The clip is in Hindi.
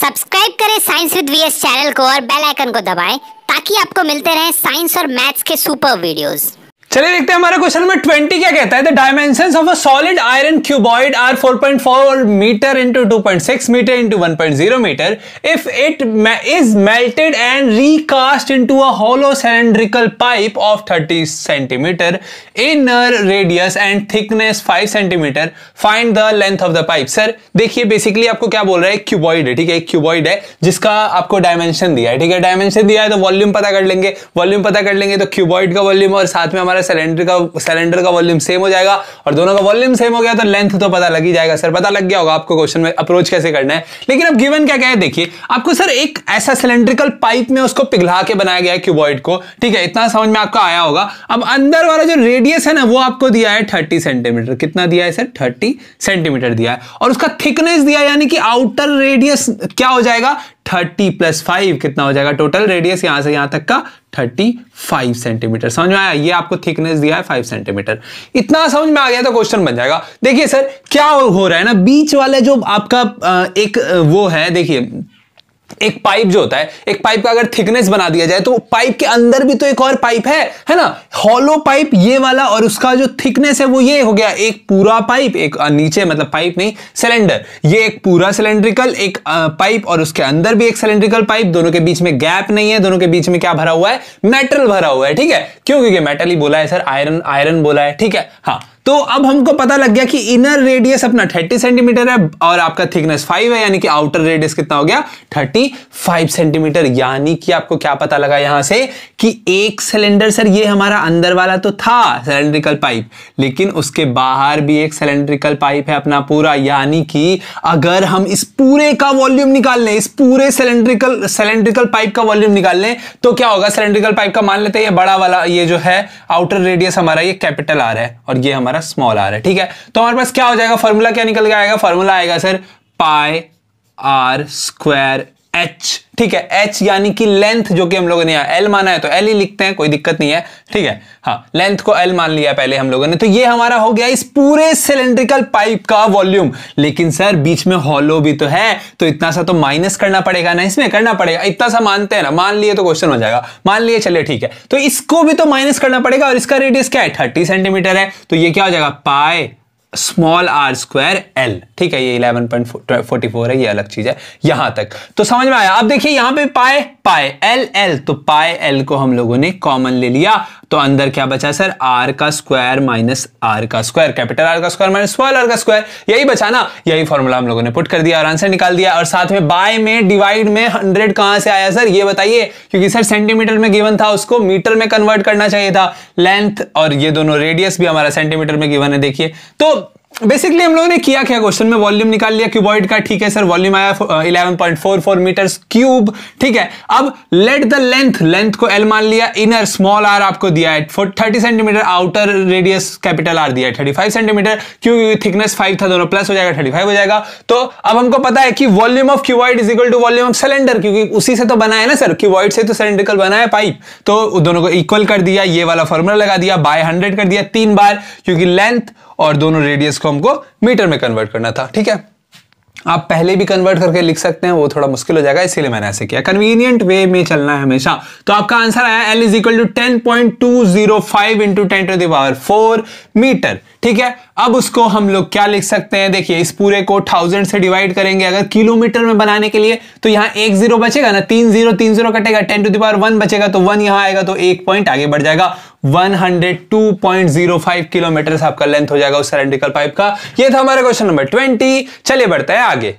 सब्सक्राइब करें साइंस विद वीएस चैनल को और बेल आइकन को दबाएं ताकि आपको मिलते रहें साइंस और मैथ्स के सुपर वीडियोस। चलिए देखते हैं हमारा क्वेश्चन नंबर 20 क्या कहता है। The dimensions of a solid iron cuboid are 4.4 metre into 2.6 metre into 1.0 metre if it is melted and recast into a hollow cylindrical pipe of 30 centimetre inner radius and thickness 5 centimetre find the length of the pipe. Sir देखिए बेसिकली आपको क्या बोल रहा है, क्यूबॉइड है, ठीक है, एक क्यूबॉइड है जिसका आपको डायमेंशन दिया है, ठीक है, डायमेंशन दिया है तो वॉल्यूम पता कर लेंगे, वॉल्यूम पता कर लेंगे तो क्यूबॉइड का वॉल्यूम और साथ में हमारा सिलेंडर का वॉल्यूम सेम हो जाएगा और दोनों का वॉल्यूम सेम हो गया तो लेंथ तो पता लग ही जाएगा। सर पता लग गया होगा आपको क्वेश्चन में अप्रोच कैसे करना है। लेकिन अब गिवन क्या है, देखिए आपको सर एक ऐसा सिलेंड्रिकल पाइप में उसको पिघला के बनाया गया है क्यूबॉइड को, ठीक है, इतना समझ में आपको आया होगा। अब अंदर वाला जो रेडियस है ना वो आपको दिया है 30 सेंटीमीटर। कितना दिया है सर? 30 सेंटीमीटर दिया है और उसका थिकनेस दिया है, यानी कि आउटर रेडियस क्या हो जाएगा 30 + 5 कितना हो जाएगा टोटल रेडियस यहां से यहां तक का 35 सेंटीमीटर। समझ में आया? ये आपको थिकनेस दिया है 5 सेंटीमीटर। इतना समझ में आ गया तो क्वेश्चन बन जाएगा। देखिए सर क्या हो रहा है ना, बीच वाले जो आपका एक वो है, देखिए एक पाइप जो होता है, एक पाइप का अगर थिकनेस बना दिया जाए तो पाइप के अंदर भी तो एक और पाइप है ना, हॉलो पाइप ये वाला, और उसका जो थिकनेस है वो ये हो गया एक पूरा पाइप, एक नीचे मतलब पाइप नहीं सिलेंडर, ये एक पूरा सिलेंड्रिकल एक पाइप और उसके अंदर भी एक सिलेंड्रिकल पाइप, दोनों के बीच में गैप नहीं है, दोनों के बीच में क्या भरा हुआ है, मेटल भरा हुआ है, ठीक है, क्यों? क्योंकि मेटल ही बोला है सर, आयरन बोला है, ठीक है। हाँ तो अब हमको पता लग गया कि इनर रेडियस अपना 30 सेंटीमीटर है और आपका थिकनेस 5 है, यानी कि आउटर रेडियस कितना हो गया 35 सेंटीमीटर। यानी कि आपको क्या पता लगा यहां से कि एक सिलेंडर, सर ये हमारा अंदर वाला तो था सिलेंड्रिकल पाइप, लेकिन उसके बाहर भी एक सिलेंड्रिकल पाइप है अपना पूरा, यानी कि अगर हम इस पूरे का वॉल्यूम निकाल लें, इस पूरे सिलेंड्रिकल पाइप का वॉल्यूम निकाल लें तो क्या होगा, सिलेंड्रिकल पाइप का मान लेते हैं ये बड़ा वाला, ये जो है आउटर रेडियस हमारा ये कैपिटल आर है और ये हमारा स्मॉल आर है, ठीक है। तो हमारे पास क्या हो जाएगा, फॉर्मूला क्या निकल के आएगा, फॉर्मूला आएगा sir pi r square h, ठीक है, एच यानी कि लेंथ, जो कि हम लोगों ने यहां एल माना है तो एल ही लिखते हैं, कोई दिक्कत नहीं है, ठीक है। हाँ लेंथ को एल मान लिया पहले हम लोगों ने, तो ये हमारा हो गया इस पूरे सिलेंड्रिकल पाइप का वॉल्यूम। लेकिन सर बीच में हॉलो भी तो है तो इतना सा तो माइनस करना पड़ेगा ना, इसमें करना पड़ेगा, इतना सा मानते हैं ना, मान लिए तो क्वेश्चन हो जाएगा, मान लिए चलिए ठीक है, तो इसको भी तो माइनस करना पड़ेगा और इसका रेडियस क्या है 30 सेंटीमीटर है, तो ये क्या हो जाएगा pi small r square l, ठीक है, ये 11.44 है, ये अलग चीज है यहां तक, तो समझ में आया। अब देखिए यहां पे पाई एल एल, तो पाई एल को हम लोगों ने कॉमन ले लिया तो अंदर क्या बचा सर, आर का स्क्वायर माइनस आर का स्क्वायर, कैपिटल आर का स्क्वायर माइनस स्मॉल आर का स्क्वायर, यही बचा ना, यही फॉर्मूला हम लोगों ने पुट कर दिया और आंसर निकाल दिया। और साथ में बाय में डिवाइड में 100 कहां से आया सर ये बताइए, क्योंकि सर सेंटीमीटर में गिवन था, उसको मीटर में कन्वर्ट करना चाहिए था, लेंथ और ये दोनों रेडियस भी हमारा सेंटीमीटर में गिवन है। देखिए तो बेसिकली हम लोगों ने किया क्या, क्वेश्चन में वॉल्यूम निकाल लिया क्यूबॉइड का, ठीक है सर, वॉल्यूम आया 11.44 मीटर्स क्यूब, ठीक है। अब लेट द लेंथ को एल मान लिया, इनर स्मॉल आर आपको दिया है 30 centimetre, outer radius capital R दिया है 35 सेंटीमीटर, क्योंकि थिकनेस 5 था, दोनों प्लस हो जाएगा 35 हो जाएगा। तो अब हमको पता है कि volume of cuboid is equal to volume of cylinder, क्योंकि उसी से तो बना है ना सर, क्यूबॉइड से तो सिलेंड्रिकल बना है पाइप, तो दोनों को इक्वल कर दिया, ये वाला फॉर्मूला लगा दिया, बाय 100 कर दिया 3 बार, क्योंकि लेंथ और दोनों रेडियस को हमको मीटर में कन्वर्ट करना था, ठीक है। आप पहले भी कन्वर्ट करके लिख सकते हैं, वो थोड़ा मुश्किल हो जाएगा, इसीलिए मैंने ऐसे किया, कन्वीनियंट वे में चलना है हमेशा। तो आपका आंसर आया L = 10.205 × 10⁴ मीटर, ठीक है। अब उसको हम लोग क्या लिख सकते हैं, देखिए इस पूरे को 1000 से डिवाइड करेंगे अगर किलोमीटर में बनाने के लिए, तो यहां 1 0 बचेगा ना, 3 0 कटेगा, 10⁻1 बचेगा, तो 1 यहां आएगा तो 1 पॉइंट आगे बढ़ जाएगा, 102.05 किलोमीटर आपका लेंथ हो जाएगा उस सिलेंड्रिकल पाइप का। ये था हमारा क्वेश्चन नंबर 20। चलिए बढ़ते हैं आगे।